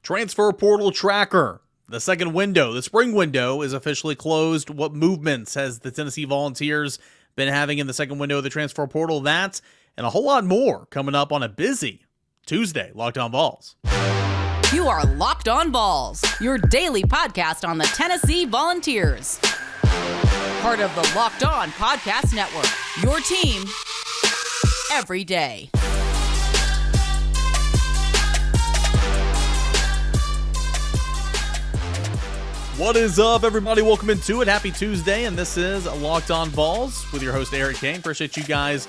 Transfer Portal Tracker. The second window, the spring window, is officially closed. What movements has the Tennessee Volunteers been having in the second window of the transfer portal? That and a whole lot more coming up on a busy Tuesday. Locked On Vols. You are Locked On Vols, your daily podcast on the Tennessee Volunteers. Part of the Locked On Podcast Network, your team every day. What is up, everybody? Welcome into it. Happy Tuesday, and this is Locked On Vols with your host, Eric Kane. Appreciate you guys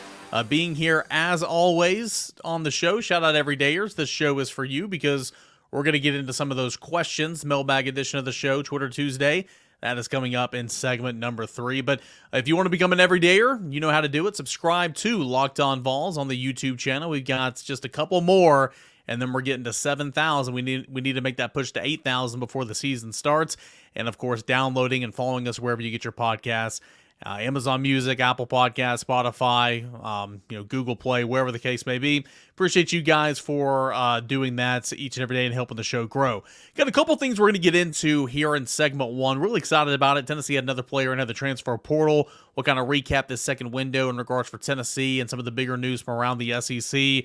being here, as always, on the show. Shout out everydayers. This show is for you because we're going to get into some of those questions. Mailbag edition of the show, Twitter Tuesday. That is coming up in segment number 3. But if you want to become an everydayer, you know how to do it. Subscribe to Locked On Vols on the YouTube channel. We've got just a couple more, and then we're getting to 7,000. We need to make that push to 8,000 before the season starts. And, of course, downloading and following us wherever you get your podcasts. Amazon Music, Apple Podcasts, Spotify, Google Play, wherever the case may be. Appreciate you guys for doing that each and every day and helping the show grow. Got a couple things we're going to get into here in segment 1. Really excited about it. Tennessee had another player into the transfer portal. We'll kind of recap this second window in regards for Tennessee and some of the bigger news from around the SEC.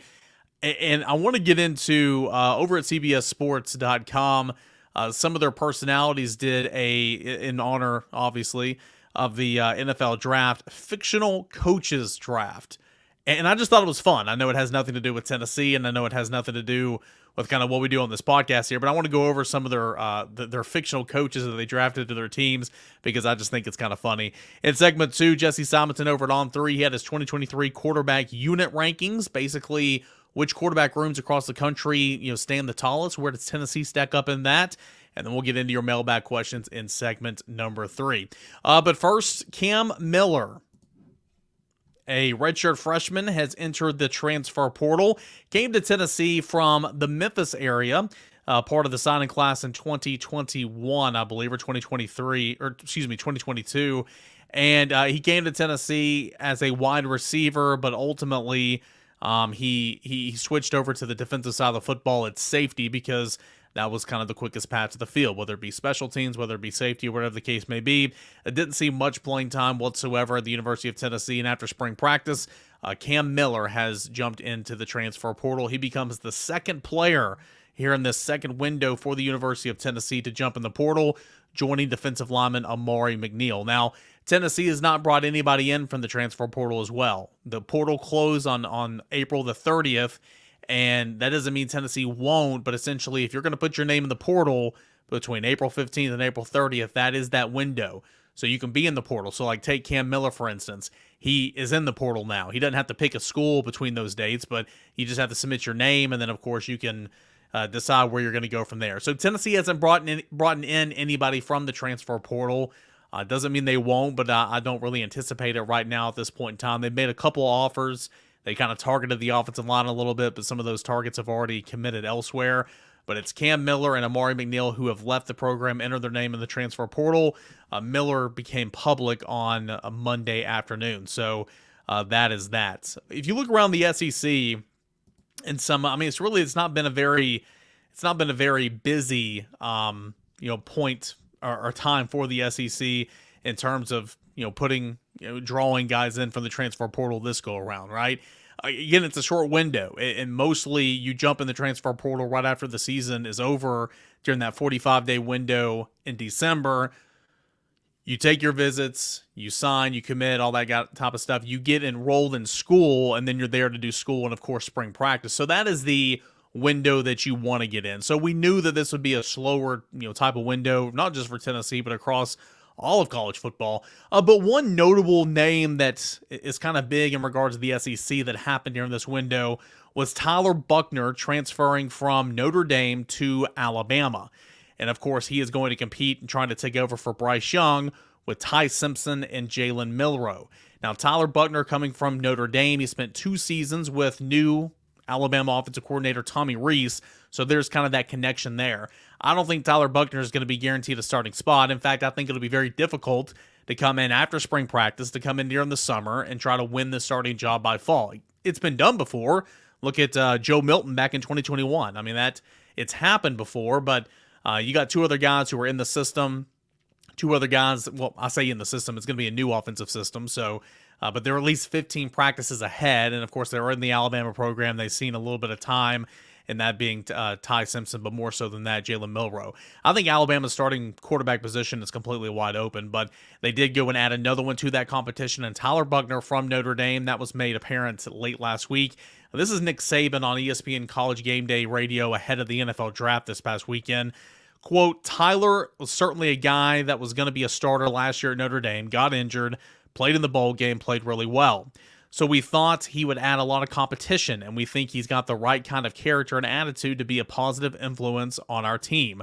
And I want to get into, over at CBSSports.com, some of their personalities did in honor, obviously, of the NFL draft, fictional coaches draft. And I just thought it was fun. I know it has nothing to do with Tennessee, and I know it has nothing to do with kind of what we do on this podcast here, but I want to go over some of their fictional coaches that they drafted to their teams because I just think it's kind of funny. In segment 2, Jesse Simonton over at On3, he had his 2023 quarterback unit rankings, basically which quarterback rooms across the country, stand the tallest. Where does Tennessee stack up in that? And then we'll get into your mailbag questions in segment number 3. But first, Cam Miller, a redshirt freshman, has entered the transfer portal. Came to Tennessee from the Memphis area, part of the signing class in 2021, I believe, or 2022. And he came to Tennessee as a wide receiver, but ultimately he switched over to the defensive side of the football at safety because that was kind of the quickest path to the field, whether it be special teams, whether it be safety, or whatever the case may be. It didn't see much playing time whatsoever at the University of Tennessee, and after spring practice, Cam Miller has jumped into the transfer portal. He becomes the second player here in this second window for the University of Tennessee to jump in the portal, joining defensive lineman Amari McNeil. Now, Tennessee has not brought anybody in from the transfer portal as well. The portal closed on April the 30th, and that doesn't mean Tennessee won't, but essentially if you're going to put your name in the portal between April 15th and April 30th, that is that window. So you can be in the portal. So like take Cam Miller, for instance. He is in the portal now. He doesn't have to pick a school between those dates, but you just have to submit your name, and then, of course, you can decide where you're going to go from there. So Tennessee hasn't brought in anybody from the transfer portal. Doesn't mean they won't, but I don't really anticipate it right now at this point in time. They've made a couple offers. They kind of targeted the offensive line a little bit, but some of those targets have already committed elsewhere. But it's Cam Miller and Amari McNeil who have left the program, entered their name in the transfer portal. Miller became public on a Monday afternoon. So that is that. If you look around the SEC, and it's not been a very busy point or time for the SEC in terms of drawing guys in from the transfer portal this go around, right? Again, it's a short window, and mostly you jump in the transfer portal right after the season is over during that 45-day window in December. You take your visits, you sign, you commit, all that type of stuff. You get enrolled in school, and then you're there to do school and, of course, spring practice. So that is the window that you want to get in. So we knew that this would be a slower, type of window, not just for Tennessee, but across all of college football. But one notable name that is kind of big in regards to the SEC that happened during this window was Tyler Buchner transferring from Notre Dame to Alabama. And, of course, he is going to compete and trying to take over for Bryce Young with Ty Simpson and Jalen Milroe. Now, Tyler Buchner coming from Notre Dame, he spent 2 seasons with new Alabama offensive coordinator Tommy Rees, so there's kind of that connection there. I don't think Tyler Buchner is going to be guaranteed a starting spot. In fact, I think it'll be very difficult to come in after spring practice, to come in during the summer and try to win the starting job by fall. It's been done before. Look at Joe Milton back in 2021. I mean, that it's happened before, but you got two other guys who are in the system. Two other guys, well, I say in the system, it's going to be a new offensive system, so but they're at least 15 practices ahead, and of course they're in the Alabama program. They've seen a little bit of time, and that being Ty Simpson, but more so than that, Jalen Milroe. I think Alabama's starting quarterback position is completely wide open, but they did go and add another one to that competition, and Tyler Buchner from Notre Dame. That was made apparent late last week. This is Nick Saban on ESPN College Game Day Radio ahead of the NFL Draft this past weekend. Quote, Tyler was certainly a guy that was going to be a starter last year at Notre Dame, got injured, played in the bowl game, played really well. So we thought he would add a lot of competition, and we think he's got the right kind of character and attitude to be a positive influence on our team.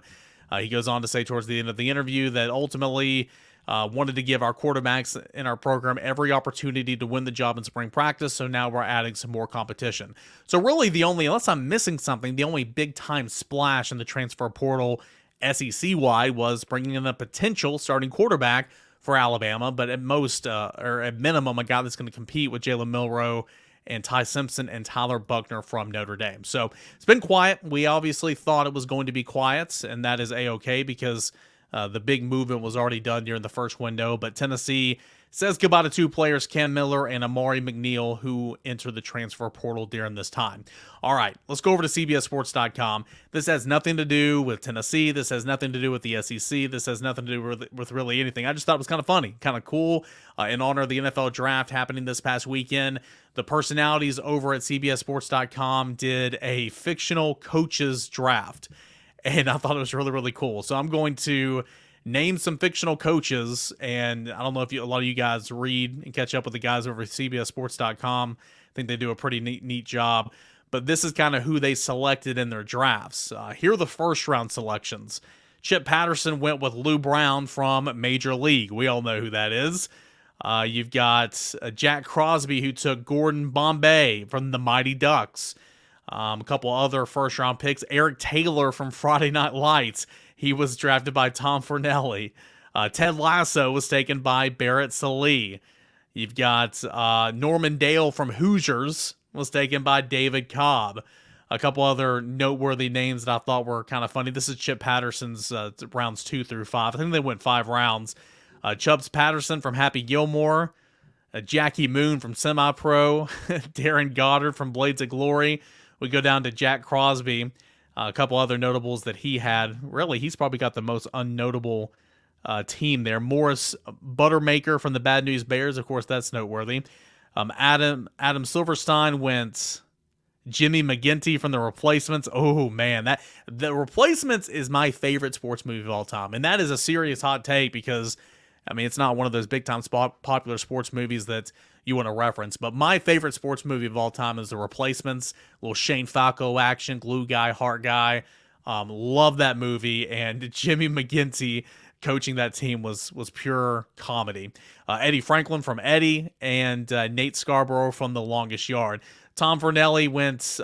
He goes on to say towards the end of the interview that ultimately wanted to give our quarterbacks in our program every opportunity to win the job in spring practice, so now we're adding some more competition. So really the only, unless I'm missing something, the only big-time splash in the transfer portal SEC-wide was bringing in a potential starting quarterback for Alabama, but at most, or at minimum, a guy that's going to compete with Jalen Milroe and Ty Simpson and Tyler Buchner from Notre Dame. So it's been quiet. We obviously thought it was going to be quiet, and that is A-okay because the big movement was already done during the first window, but Tennessee says goodbye to two players, Cam Miller and Amari McNeil, who entered the transfer portal during this time. All right, let's go over to CBSSports.com. This has nothing to do with Tennessee. This has nothing to do with the SEC. This has nothing to do with really anything. I just thought it was kind of funny, kind of cool. In honor of the NFL Draft happening this past weekend, the personalities over at CBSSports.com did a fictional coaches draft, and I thought it was really, really cool. So I'm going to name some fictional coaches, and I don't know if a lot of you guys read and catch up with the guys over at CBSSports.com. I think they do a pretty neat job, but this is kind of who they selected in their drafts. Here are the first-round selections. Chip Patterson went with Lou Brown from Major League. We all know who that is. You've got Jack Crosby, who took Gordon Bombay from the Mighty Ducks. A couple other first-round picks. Eric Taylor from Friday Night Lights. He was drafted by Tom Fornelli. Ted Lasso was taken by Barrett Sallee. You've got Norman Dale from Hoosiers was taken by David Cobb. A couple other noteworthy names that I thought were kind of funny. This is Chip Patterson's rounds 2 through 5. I think they went 5 rounds. Chubbs Patterson from Happy Gilmore. Jackie Moon from Semi-Pro. Darren Goddard from Blades of Glory. We go down to Jack Crosby. A couple other notables that he had. Really, he's probably got the most unnotable team there. Morris Buttermaker from the Bad News Bears. Of course, that's noteworthy. Adam Silverstein went Jimmy McGinty from The Replacements. Oh, man. The Replacements is my favorite sports movie of all time. And that is a serious hot take because, I mean, it's not one of those big-time popular sports movies that you want to reference. But my favorite sports movie of all time is The Replacements. Little Shane Falco action, glue guy, heart guy. Love that movie. And Jimmy McGinty coaching that team was pure comedy. Eddie Franklin from Eddie and Nate Scarborough from The Longest Yard. Tom Fornelli went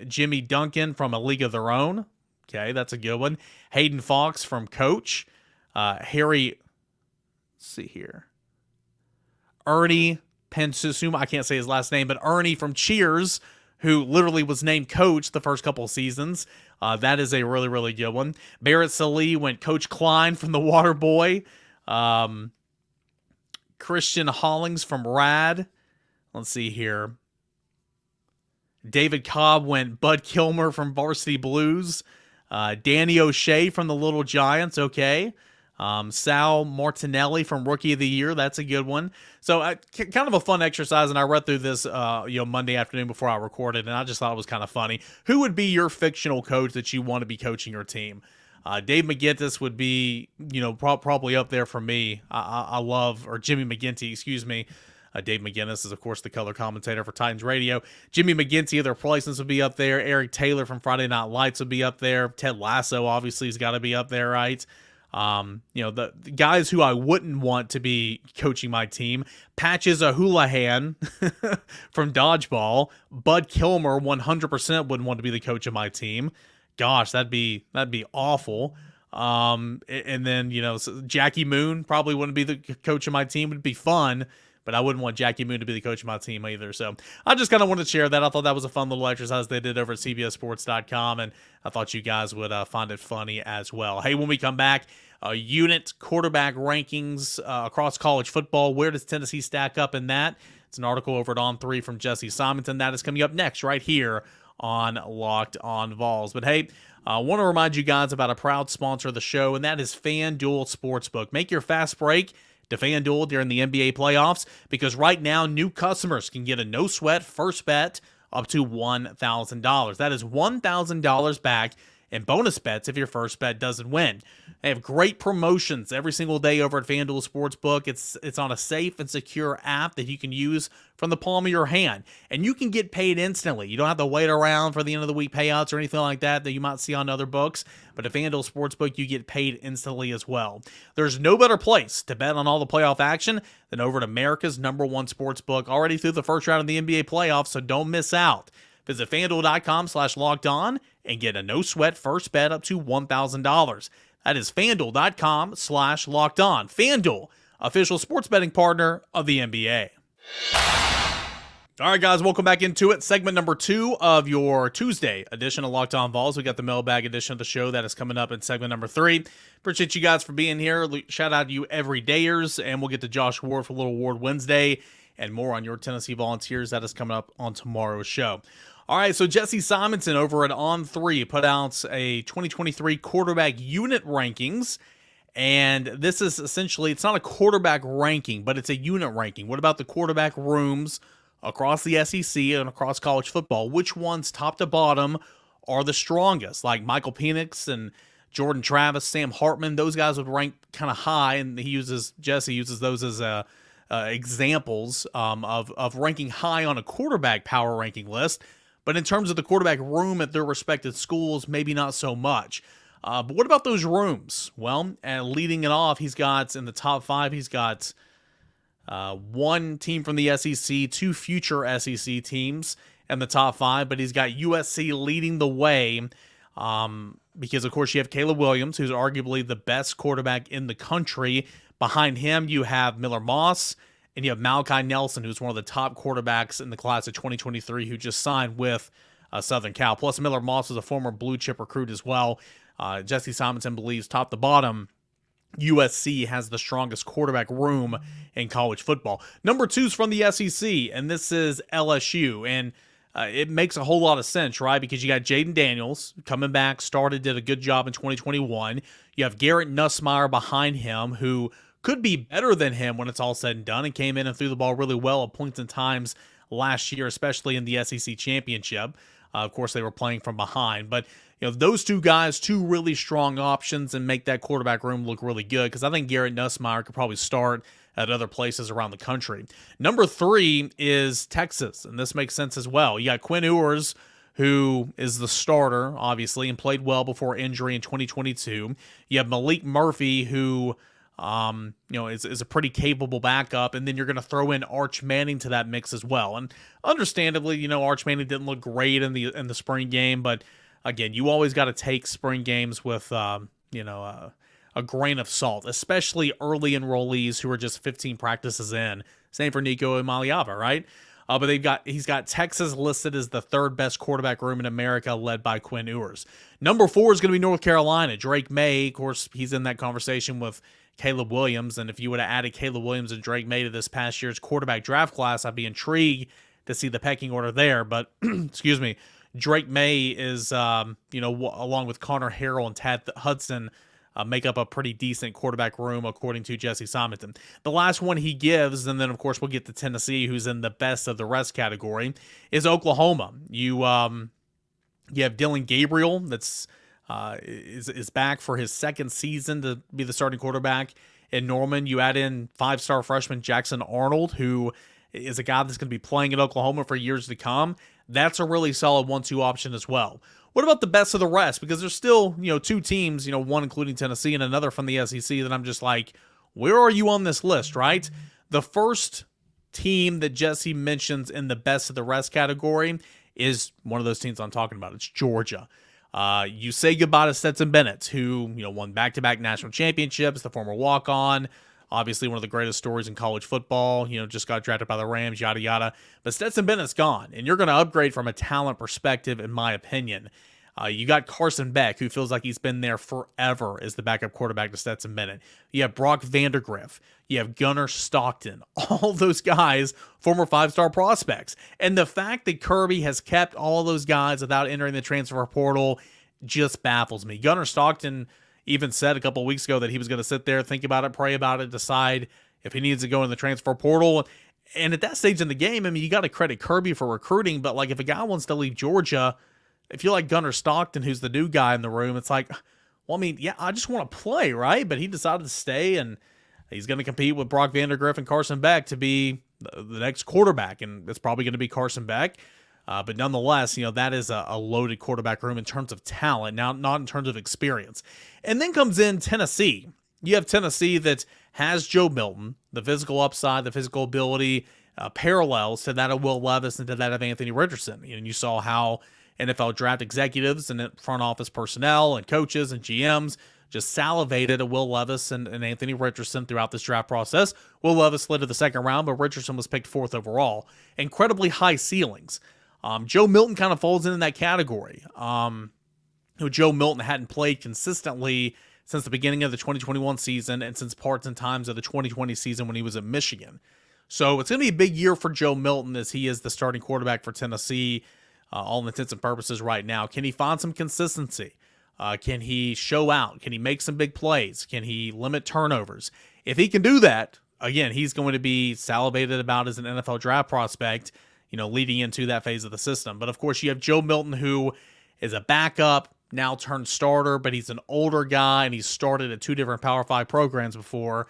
Jimmy Duncan from A League of Their Own. Okay, that's a good one. Hayden Fox from Coach. Harry, let's see here. Ernie Pensusuma, I can't say his last name, but Ernie from Cheers, who literally was named coach the first couple of seasons. That is a really, really good one. Barrett Sallee went Coach Klein from The Water Boy. Christian Hollings from Rad. Let's see here. David Cobb went Bud Kilmer from Varsity Blues. Danny O'Shea from The Little Giants. Okay. Sal Martinelli from Rookie of the Year. That's a good one. So kind of a fun exercise, and I read through this Monday afternoon before I recorded, and I just thought it was kind of funny. Who would be your fictional coach that you want to be coaching your team? Dave McGinnis would be, probably up there for me. I love, or Jimmy McGinty, excuse me. Dave McGinnis is, of course, the color commentator for Titans Radio. Jimmy McGinty, their replacements would be up there. Eric Taylor from Friday Night Lights would be up there. Ted Lasso, obviously, has got to be up there, right? The guys who I wouldn't want to be coaching my team, Patches O'Houlihan from Dodgeball. Bud Kilmer 100% wouldn't want to be the coach of my team. Gosh, that'd be awful. And then, Jackie Moon probably wouldn't be the coach of my team. Would be fun, but I wouldn't want Jackie Moon to be the coach of my team either. So I just kind of wanted to share that. I thought that was a fun little exercise they did over at CBSSports.com, and I thought you guys would find it funny as well. Hey, when we come back, unit quarterback rankings across college football. Where does Tennessee stack up in that? It's an article over at On3 from Jesse Simonton. That is coming up next right here on Locked On Vols. But hey, I want to remind you guys about a proud sponsor of the show, and that is FanDuel Sportsbook. Make your fast break to FanDuel during the NBA playoffs, because right now new customers can get a no-sweat first bet up to $1,000. That is $1,000 back in bonus bets if your first bet doesn't win. They have great promotions every single day over at FanDuel Sportsbook. It's on a safe and secure app that you can use from the palm of your hand, and you can get paid instantly. You don't have to wait around for the end of the week payouts or anything like that you might see on other books, but at FanDuel Sportsbook, you get paid instantly as well. There's no better place to bet on all the playoff action than over at America's #1 sportsbook, already through the first round of the NBA playoffs, so don't miss out. Visit FanDuel.com/lockedon and get a no-sweat first bet up to $1,000. That is FanDuel.com/lockedon. FanDuel, official sports betting partner of the NBA. All right, guys, welcome back into it. Segment number 2 of your Tuesday edition of Locked On Vols. We got the mailbag edition of the show that is coming up in segment number 3. Appreciate you guys for being here. Shout out to you everydayers, and we'll get to Josh Ward for Little Award Wednesday and more on your Tennessee Volunteers. That is coming up on tomorrow's show. All right, so Jesse Simonton over at On3 put out a 2023 quarterback unit rankings, and this is essentially, it's not a quarterback ranking, but it's a unit ranking. What about the quarterback rooms across the SEC and across college football? Which ones, top to bottom, are the strongest? Like Michael Penix and Jordan Travis, Sam Hartman, those guys would rank kind of high, and Jesse uses those as examples of ranking high on a quarterback power ranking list. But in terms of the quarterback room at their respective schools, maybe not so much. But what about those rooms? Well, leading it off, he's got in the top 5, he's got one team from the SEC, 2 future SEC teams in the top 5, but he's got USC leading the way because, of course, you have Caleb Williams, who's arguably the best quarterback in the country. Behind him, you have Miller Moss, and you have Malachi Nelson, who's one of the top quarterbacks in the class of 2023, who just signed with Southern Cal. Plus, Miller Moss is a former blue chip recruit as well. Jesse Simonton believes, top to bottom, USC has the strongest quarterback room in college football. Number 2 is from the SEC, and this is LSU. And it makes a whole lot of sense, right? Because you got Jaden Daniels coming back, did a good job in 2021. You have Garrett Nussmeier behind him, who could be better than him when it's all said and done, and came in and threw the ball really well at points and times last year, especially in the SEC championship. Of course, they were playing from behind, but those 2 guys, 2 really strong options, and make that quarterback room look really good, because I think Garrett Nussmeier could probably start at other places around the country. Number 3 is Texas, and this makes sense as well. You got Quinn Ewers, who is the starter, obviously, and played well before injury in 2022. You have Malik Murphy, who is a pretty capable backup, and then you're going to throw in Arch Manning to that mix as well. And understandably, Arch Manning didn't look great in the spring game, but again, you always got to take spring games with a grain of salt, especially early enrollees who are just 15 practices in. Same for Nico Imaliava, right? But he's got Texas listed as the 3rd best quarterback room in America, led by Quinn Ewers. Number 4 is going to be North Carolina. Drake May, of course, he's in that conversation with Caleb Williams, and if you would have added Caleb Williams and Drake May to this past year's quarterback draft class, I'd be intrigued to see the pecking order there. But excuse me, Drake May is along with Connor Harrell and Tad Hudson, make up a pretty decent quarterback room, according to Jesse Simonton. The last one he gives, and then, of course, we'll get to Tennessee, who's in the best of the rest category, is Oklahoma. You have Dylan Gabriel, that's is back for his 2nd season to be the starting quarterback in Norman. You add in 5-star freshman Jackson Arnold, who is a guy that's going to be playing at Oklahoma for years to come. That's a really solid 1-2 option as well. What about the best of the rest? Because there's still, 2 teams, one including Tennessee and another from the SEC, that I'm just like, where are you on this list, right? The first team that Jesse mentions in the best of the rest category is one of those teams I'm talking about. It's Georgia. You say goodbye to Stetson Bennett, who won back-to-back national championships, the former walk-on, Obviously, one of the greatest stories in college football, just got drafted by the Rams, yada, yada. But Stetson Bennett's gone, and you're going to upgrade from a talent perspective, in my opinion. You got Carson Beck, who feels like he's been there forever as the backup quarterback to Stetson Bennett. You have Brock Vandagriff. You have Gunnar Stockton. All those guys, former 5-star prospects. And the fact that Kirby has kept all those guys without entering the transfer portal just baffles me. Gunnar Stockton even said a couple of weeks ago that he was going to sit there, think about it, pray about it, decide if he needs to go in the transfer portal. And at that stage in the game, I mean, you got to credit Kirby for recruiting, but like if a guy wants to leave Georgia, if you're like Gunnar Stockton, who's the new guy in the room, it's like, well, I mean, yeah, I just want to play, right? But he decided to stay, and he's going to compete with Brock Vandagriff and Carson Beck to be the next quarterback, and it's probably going to be Carson Beck. But nonetheless, that is a loaded quarterback room in terms of talent, now not in terms of experience. And then comes in Tennessee. You have Tennessee that has Joe Milton, the physical upside, the physical ability, parallels to that of Will Levis and to that of Anthony Richardson. And you saw how NFL draft executives and front office personnel and coaches and GMs just salivated at Will Levis and Anthony Richardson throughout this draft process. Will Levis slid to the second round, but Richardson was picked 4th overall. Incredibly high ceilings. Joe Milton kind of falls into that category. Joe Milton hadn't played consistently since the beginning of the 2021 season and since parts and times of the 2020 season when he was at Michigan. So it's going to be a big year for Joe Milton as he is the starting quarterback for Tennessee, all intents and purposes right now. Can he find some consistency? Can he show out? Can he make some big plays? Can he limit turnovers? If he can do that, again, he's going to be salivated about as an NFL draft prospect, leading into that phase of the system. But of course, you have Joe Milton, who is a backup, now turned starter, but he's an older guy, and he's started at 2 different Power 5 programs before.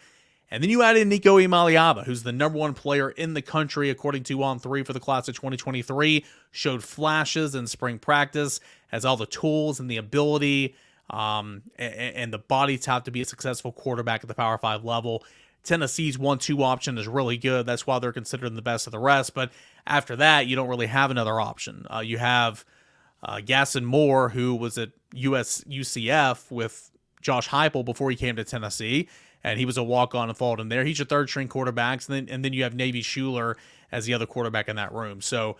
And then you add in Nico Iamaleava, who's the number 1 player in the country, according to On3 for the class of 2023, showed flashes in spring practice, has all the tools and the ability and the body type to be a successful quarterback at the Power 5 level. Tennessee's 1-2 option is really good. That's why they're considered the best of the rest. But after that, you don't really have another option. You have Gaston Moore, who was at UCF with Josh Heupel before he came to Tennessee, and he was a walk-on and followed him there. He's your third-string quarterback, and then you have Navy Schuler as the other quarterback in that room. So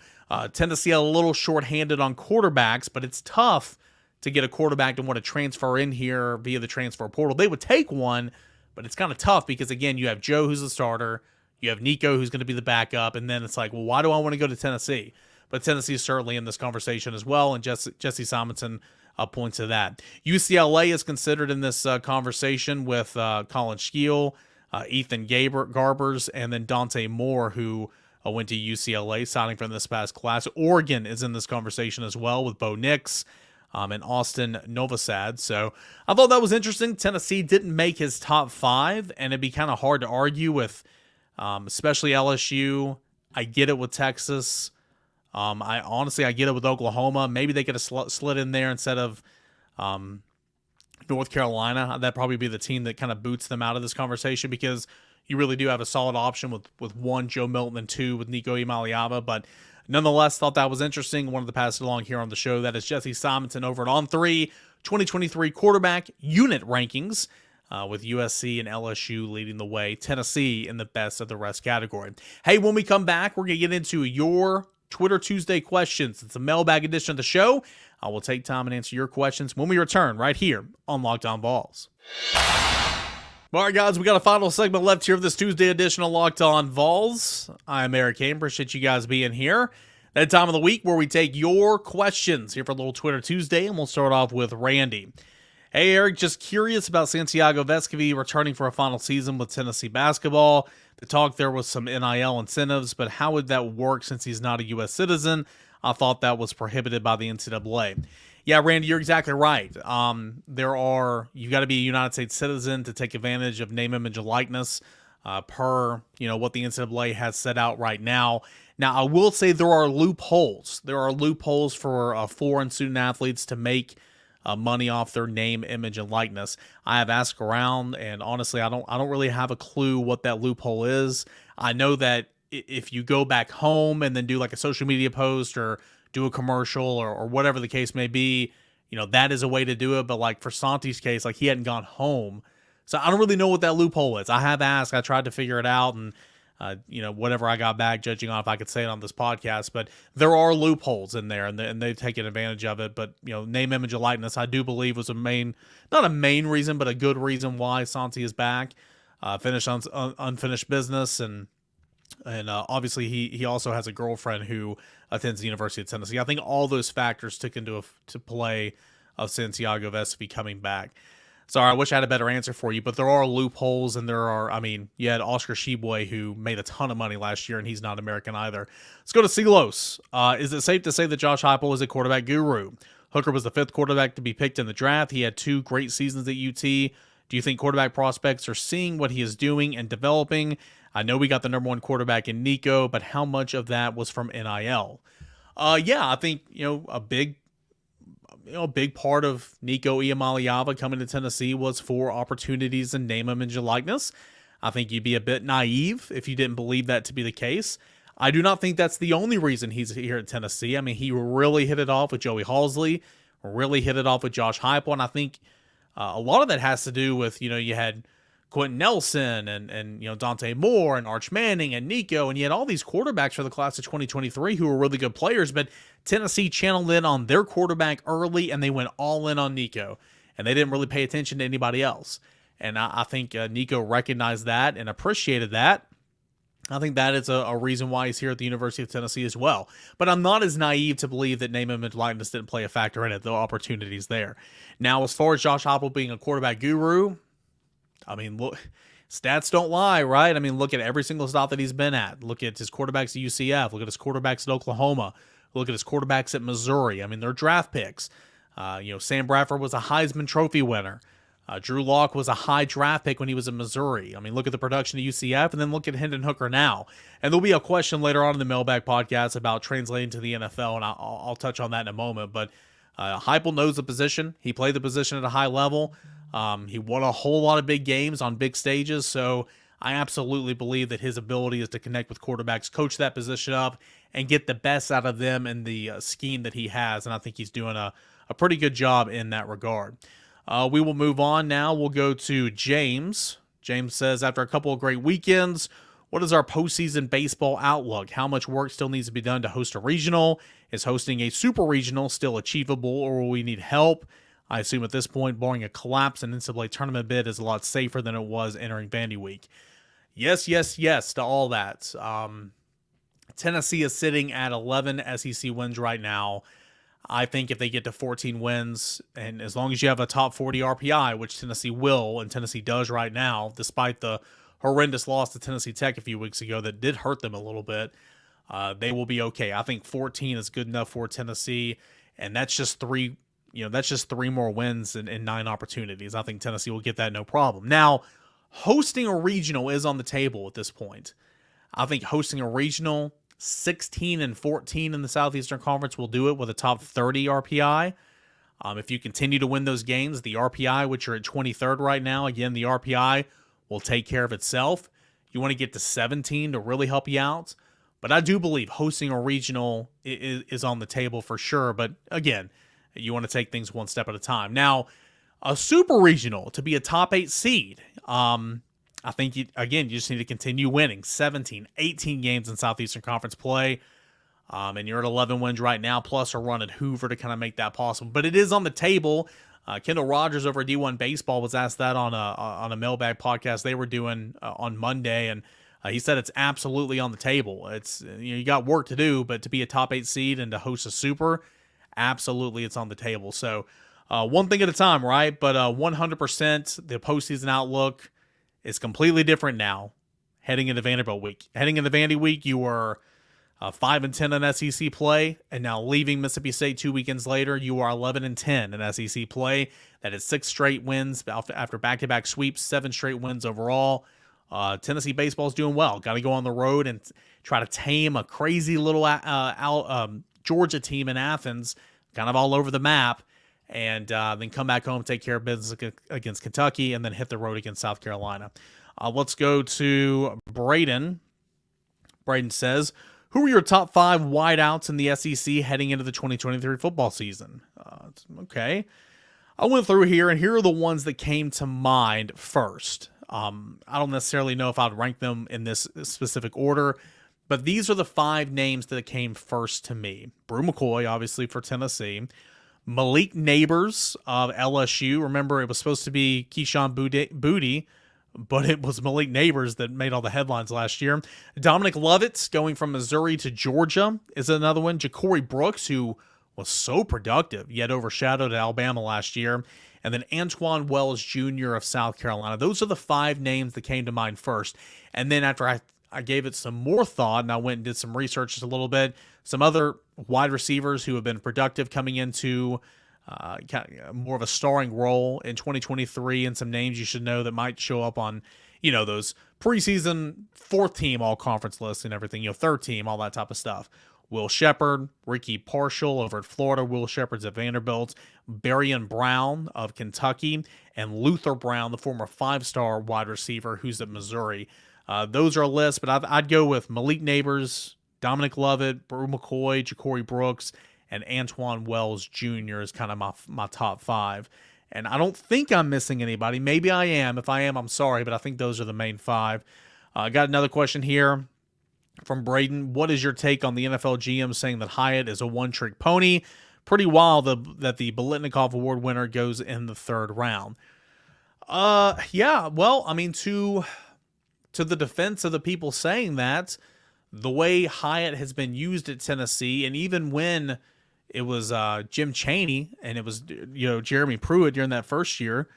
Tennessee a little short-handed on quarterbacks, but it's tough to get a quarterback to want to transfer in here via the transfer portal. They would take one, but it's kind of tough because, again, you have Joe, who's the starter. You have Nico, who's going to be the backup. And then it's like, well, why do I want to go to Tennessee? But Tennessee is certainly in this conversation as well, and Jesse Simonson points to that. UCLA is considered in this conversation with Colin Scheel, Ethan Garbers, and then Dante Moore, who went to UCLA, signing from this past class. Oregon is in this conversation as well with Bo Nix and Austin Novosad. So I thought that was interesting. Tennessee didn't make his top 5, and it'd be kind of hard to argue with, especially LSU. I get it with Texas. I get it with Oklahoma. Maybe they could have slid in there instead of North Carolina. That'd probably be the team that kind of boots them out of this conversation, because you really do have a solid option with 1, Joe Milton, and 2 with Nico Iamaleava. But nonetheless, thought that was interesting. Wanted to pass it along here on the show. That is Jesse Simonson over at On3, 2023 quarterback unit rankings, with USC and LSU leading the way. Tennessee in the best of the rest category. Hey, when we come back, we're going to get into your Twitter Tuesday questions. It's a mailbag edition of the show. I will take time and answer your questions when we return right here on Locked On Vols. All right, guys, we got a final segment left here of this Tuesday edition of Locked On Vols. I'm Eric Kane. Appreciate you guys being here. That time of the week where we take your questions here for a little Twitter Tuesday, and we'll start off with Randy. Hey, Eric, just curious about Santiago Vescovi returning for a final season with Tennessee basketball. The talk there was some NIL incentives, but how would that work since he's not a U.S. citizen? I thought that was prohibited by the NCAA. Yeah, Randy, you're exactly right. You got to be a United States citizen to take advantage of name, image, and likeness per what the NCAA has set out right now. Now, I will say there are loopholes. There are loopholes for foreign student athletes to make money off their name, image, and likeness. I have asked around, and honestly, I don't really have a clue what that loophole is. I know that if you go back home and then do like a social media post or do a commercial or whatever the case may be, that is a way to do it. But like for Santi's case, like he hadn't gone home So I don't really know what that loophole is. I have asked, I tried to figure it out, and whatever I got back, judging on if I could say it on this podcast, but there are loopholes in there, and they've taken advantage of it. But name, image, and likeness, I do believe was not a main reason, but a good reason why Santi is back. Finished on unfinished business, and obviously he also has a girlfriend who attends the University of Tennessee. I think all those factors took into play of Santiago Vespi coming back. Sorry, I wish I had a better answer for you, but there are loopholes, and you had Oscar Sheboy, who made a ton of money last year, and he's not American either. Let's go to Silos. Is it safe to say that Josh Heupel is a quarterback guru? Hooker was the 5th quarterback to be picked in the draft. He had 2 great seasons at UT. Do you think quarterback prospects are seeing what he is doing and developing? I know we got the number 1 quarterback in Nico, but how much of that was from NIL? I think, a big part of Nico Iamaleava coming to Tennessee was for opportunities and name, image, and likeness. I think you'd be a bit naive if you didn't believe that to be the case. I do not think that's the only reason he's here at Tennessee. I mean, he really hit it off with Joey Halsley, really hit it off with Josh Heupel, and I think a lot of that has to do with, you had Quentin Nelson and Dante Moore and Arch Manning and Nico, and you had all these quarterbacks for the class of 2023 who were really good players, but Tennessee channeled in on their quarterback early, and they went all in on Nico, and they didn't really pay attention to anybody else. And I think Nico recognized that and appreciated that. I think that is a reason why he's here at the University of Tennessee as well. But I'm not as naive to believe that name, image, likeness didn't play a factor in it. The opportunities there. Now, as far as Josh Heupel being a quarterback guru, I mean, look, stats don't lie, right? I mean, look at every single stop that he's been at. Look at his quarterbacks at UCF. Look at his quarterbacks at Oklahoma. Look at his quarterbacks at Missouri. I mean, they're draft picks. Sam Bradford was a Heisman Trophy winner. Drew Lock was a high draft pick when he was in Missouri. I mean, look at the production at UCF, and then look at Hendon Hooker now. And there'll be a question later on in the mailbag podcast about translating to the NFL, and I'll touch on that in a moment. But Heupel knows the position. He played the position at a high level. He won a whole lot of big games on big stages, so I absolutely believe that his ability is to connect with quarterbacks, coach that position up, and get the best out of them in the scheme that he has, and I think he's doing a pretty good job in that regard. We will move on now. We'll go to James. James says, after a couple of great weekends, what is our postseason baseball outlook? How much work still needs to be done to host a regional? Is hosting a super regional still achievable, or will we need help? I assume at this point, barring a collapse, an NCAA tournament bid is a lot safer than it was entering Vandy Week. Yes to all that. Tennessee is sitting at 11 SEC wins right now. I think if they get to 14 wins, and as long as you have a top 40 RPI, which Tennessee will, and Tennessee does right now, despite the horrendous loss to Tennessee Tech a few weeks ago that did hurt them a little bit, they will be okay. I think 14 is good enough for Tennessee, and that's just three more wins and 9 opportunities. I think Tennessee will get that no problem. Now, hosting a regional is on the table at this point. I think hosting a regional, 16 and 14 in the Southeastern Conference will do it with a top 30 RPI. If you continue to win those games, the RPI, which are at 23rd right now, again, the RPI will take care of itself. You want to get to 17 to really help you out. But I do believe hosting a regional is on the table for sure. But again, you want to take things one step at a time. Now, a super regional to be a top 8 seed, I think, you just need to continue winning 17, 18 games in Southeastern Conference play. And you're at 11 wins right now, plus a run at Hoover to kind of make that possible. But it is on the table. Kendall Rogers over at D1 Baseball was asked that on a mailbag podcast they were doing on Monday, and he said it's absolutely on the table. It's you got work to do, but to be a top 8 seed and to host a super, absolutely it's on the table. So one thing at a time, right? But 100% the postseason outlook is completely different now heading into Vanderbilt week. Heading into Vandy week, you were 5-10 in SEC play, and now leaving Mississippi State 2 weekends later, you are 11-10 in SEC play. That is 6 straight wins after back-to-back sweeps, 7 straight wins overall. Tennessee baseball is doing well. Got to go on the road and try to tame a crazy little Georgia team in Athens, kind of all over the map, and then come back home, take care of business against Kentucky, and then hit the road against South Carolina. Let's go to Braden. Braden says, who are your top 5 wideouts in the SEC heading into the 2023 football season? Okay. I went through here, and here are the ones that came to mind first. I don't necessarily know if I'd rank them in this specific order, but these are the 5 names that came first to me. Brew McCoy, obviously, for Tennessee. Malik Neighbors of LSU. Remember, it was supposed to be Keyshawn Booty, but it was Malik Neighbors that made all the headlines last year. Dominic Lovett, going from Missouri to Georgia, is another one. Ja'Cory Brooks, who was so productive, yet overshadowed at Alabama last year. And then Antoine Wells Jr. of South Carolina. Those are the 5 names that came to mind first. And then after I gave it some more thought, and I went and did some research just a little bit, some other wide receivers who have been productive coming into more of a starring role in 2023, and some names you should know that might show up on, those preseason 4th team all-conference lists and everything, 3rd team, all that type of stuff. Will Shepard, Ricky Parshall over at Florida, Will Shepard's at Vanderbilt, Berrien Brown of Kentucky, and Luther Brown, the former 5-star wide receiver who's at Missouri. Those are a list, but I'd go with Malik Neighbors, Dominic Lovett, Brew McCoy, Ja'Cory Brooks, and Antoine Wells Jr. is kind of my top 5. And I don't think I'm missing anybody. Maybe I am. If I am, I'm sorry, but I think those are the main 5. I got another question here from Braden. What is your take on the NFL GM saying that Hyatt is a one-trick pony? Pretty wild that the Biletnikoff Award winner goes in the 3rd round. Yeah, well, I mean, to the defense of the people saying that, the way Hyatt has been used at Tennessee, and even when it was Jim Chaney and it was Jeremy Pruitt during that first year,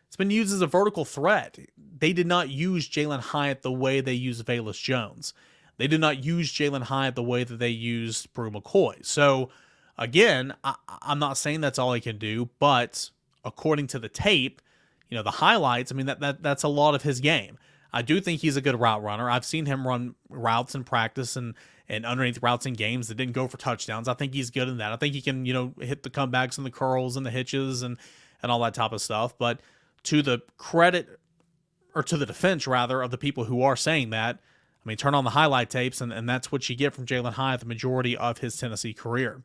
it's been used as a vertical threat. They did not use Jalen Hyatt the way they used Velus Jones. They did not use Jalen Hyatt the way that they used Brew McCoy. So, again, I'm not saying that's all he can do, but according to the tape, the highlights, I mean, that's a lot of his game. I do think he's a good route runner. I've seen him run routes in practice and underneath routes in games that didn't go for touchdowns. I think he's good in that. I think he can, hit the comebacks and the curls and the hitches and all that type of stuff. But to the credit, or to the defense, rather, of the people who are saying that, I mean, turn on the highlight tapes, and that's what you get from Jalen Hyatt the majority of his Tennessee career.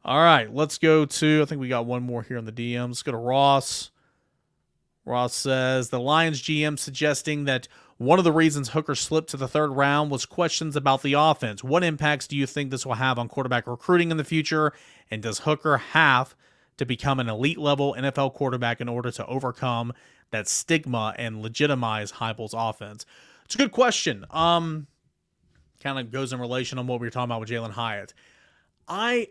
All right, let's go to, I think we got one more here in the DMs. Let's go to Ross. Ross says, the Lions GM suggesting that one of the reasons Hooker slipped to the 3rd round was questions about the offense. What impacts do you think this will have on quarterback recruiting in the future? And does Hooker have to become an elite-level NFL quarterback in order to overcome that stigma and legitimize Heupel's offense? It's a good question. Kind of goes in relation on what we were talking about with Jalen Hyatt. I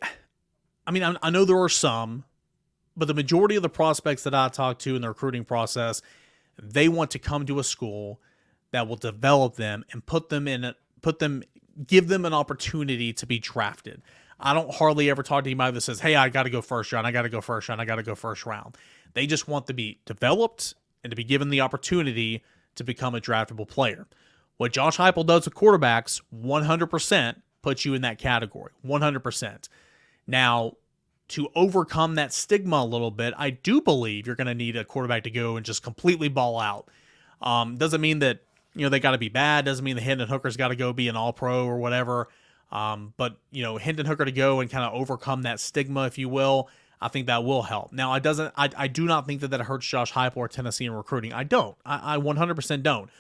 know there are some, but the majority of the prospects that I talk to in the recruiting process, they want to come to a school that will develop them and give them an opportunity to be drafted. I don't hardly ever talk to anybody that says, hey, I got to go 1st round. I got to go 1st round. I got to go 1st round. They just want to be developed and to be given the opportunity to become a draftable player. What Josh Heupel does with quarterbacks 100% puts you in that category, 100%. Now, to overcome that stigma a little bit, I do believe you're going to need a quarterback to go and just completely ball out. Doesn't mean that they got to be bad. Doesn't mean the Hendon Hooker's got to go be an all-pro or whatever. But Hendon Hooker to go and kind of overcome that stigma, if you will, I think that will help. Now, I do not think that hurts Josh Heupel or Tennessee in recruiting. I don't. I 100% don't.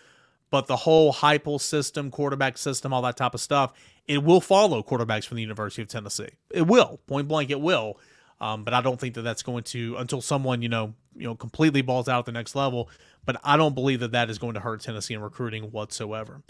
But the whole Heupel system, quarterback system, all that type of stuff, it will follow quarterbacks from the University of Tennessee. It will. Point blank, it will. But I don't think that that's going to, until someone, completely balls out at the next level. But I don't believe that is going to hurt Tennessee in recruiting whatsoever.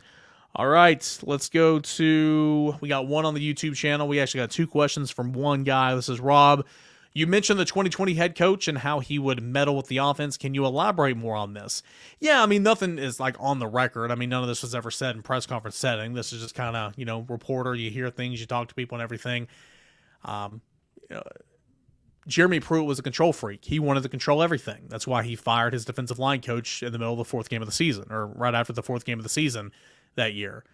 All right, let's go to, we got one on the YouTube channel. We actually got 2 questions from one guy. This is Rob. You mentioned the 2020 head coach and how he would meddle with the offense. Can you elaborate more on this? Yeah, I mean, nothing is like on the record. I mean, none of this was ever said in press conference setting. This is just kind of, reporter. You hear things, you talk to people and everything. Jeremy Pruitt was a control freak. He wanted to control everything. That's why he fired his defensive line coach in the middle of the 4th game of the season, or right after the 4th game of the season that year.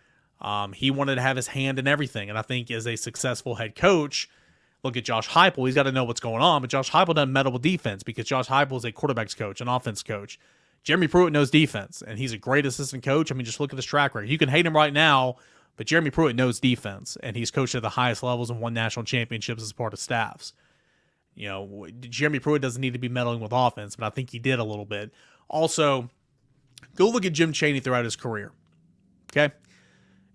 He wanted to have his hand in everything. And I think as a successful head coach, look at Josh Heupel. He's got to know what's going on, but Josh Heupel doesn't meddle with defense because Josh Heupel is a quarterback's coach, an offense coach. Jeremy Pruitt knows defense, and he's a great assistant coach. I mean, just look at his track record. You can hate him right now, but Jeremy Pruitt knows defense, and he's coached at the highest levels and won national championships as part of staffs. Jeremy Pruitt doesn't need to be meddling with offense, but I think he did a little bit. Also, go look at Jim Chaney throughout his career. Okay?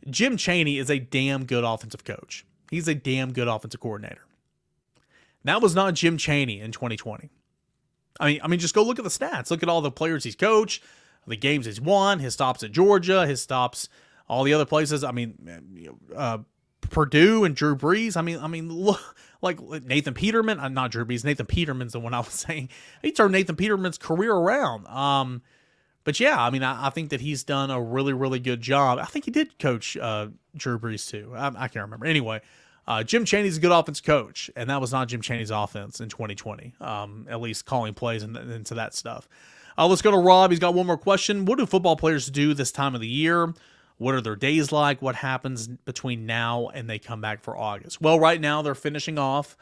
Jim Chaney is a damn good offensive coach. He's a damn good offensive coordinator. That was not Jim Chaney in 2020. I mean, just go look at the stats. Look at all the players he's coached, the games he's won, his stops at Georgia, his stops all the other places. I mean, Purdue and Drew Brees. I mean, look, like Nathan Peterman. Not Drew Brees. Nathan Peterman's the one I was saying. He turned Nathan Peterman's career around. But yeah, I mean, I think that he's done a really, really good job. I think he did coach Drew Brees too. I can't remember. Anyway, Jim Chaney's a good offense coach, and that was not Jim Chaney's offense in 2020, at least calling plays and into that stuff. Let's go to Rob. He's got one more question. What do football players do this time of the year? What are their days like? What happens between now and they come back for August? Well, right now they're finishing off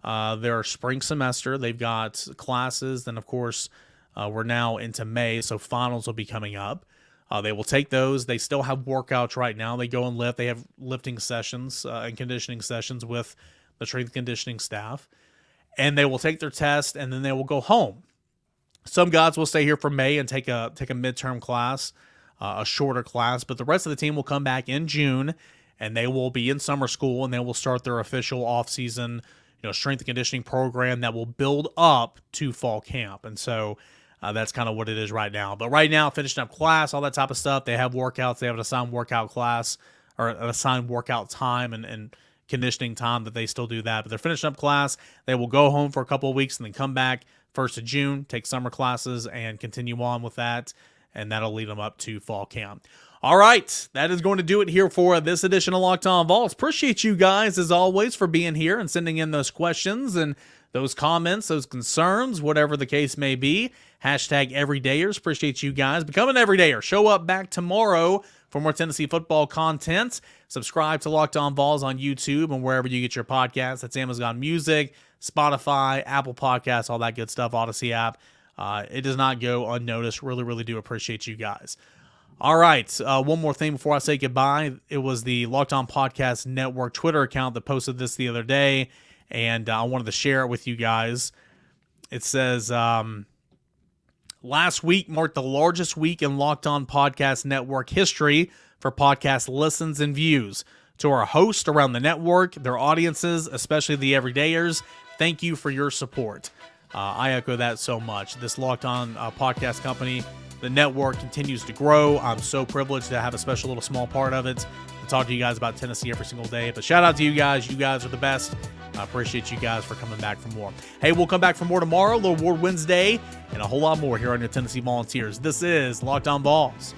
their spring semester. They've got classes. Then, of course, we're now into May, so finals will be coming up. They will take those. They still have workouts right now. They go and lift. They have lifting sessions and conditioning sessions with the strength conditioning staff. And they will take their test, and then they will go home. Some guys will stay here for May and take a midterm class, a shorter class. But the rest of the team will come back in June, and they will be in summer school, and they will start their official off-season strength and conditioning program that will build up to fall camp. And so that's kind of what it is right now. But right now, finishing up class, all that type of stuff, they have workouts. They have an assigned workout class or an assigned workout time and conditioning time that they still do that. But they're finishing up class. They will go home for a couple of weeks and then come back 1st of June, take summer classes, and continue on with that. And that'll lead them up to fall camp. All right, that is going to do it here for this edition of Locked On Vols. Appreciate you guys, as always, for being here and sending in those questions and those comments, those concerns, whatever the case may be. Hashtag everydayers. Appreciate you guys. Become an everydayer. Show up back tomorrow for more Tennessee football content. Subscribe to Locked On Vols on YouTube and wherever you get your podcasts. That's Amazon Music, Spotify, Apple Podcasts, all that good stuff, Odyssey app. It does not go unnoticed. Really, really do appreciate you guys. All right, one more thing before I say goodbye. It was the Locked On Podcast Network Twitter account that posted this the other day, and I wanted to share it with you guys. It says, last week marked the largest week in Locked On Podcast Network history for podcast listens and views. To our hosts around the network, their audiences, especially the everydayers, thank you for your support. I echo that so much. This Locked On podcast company, the network, continues to grow. I'm so privileged to have a special little small part of it, to talk to you guys about Tennessee every single day. But shout out to you guys. You guys are the best. I appreciate you guys for coming back for more. Hey, we'll come back for more tomorrow, Little Award Wednesday, and a whole lot more here on your Tennessee Volunteers. This is Locked On Vols.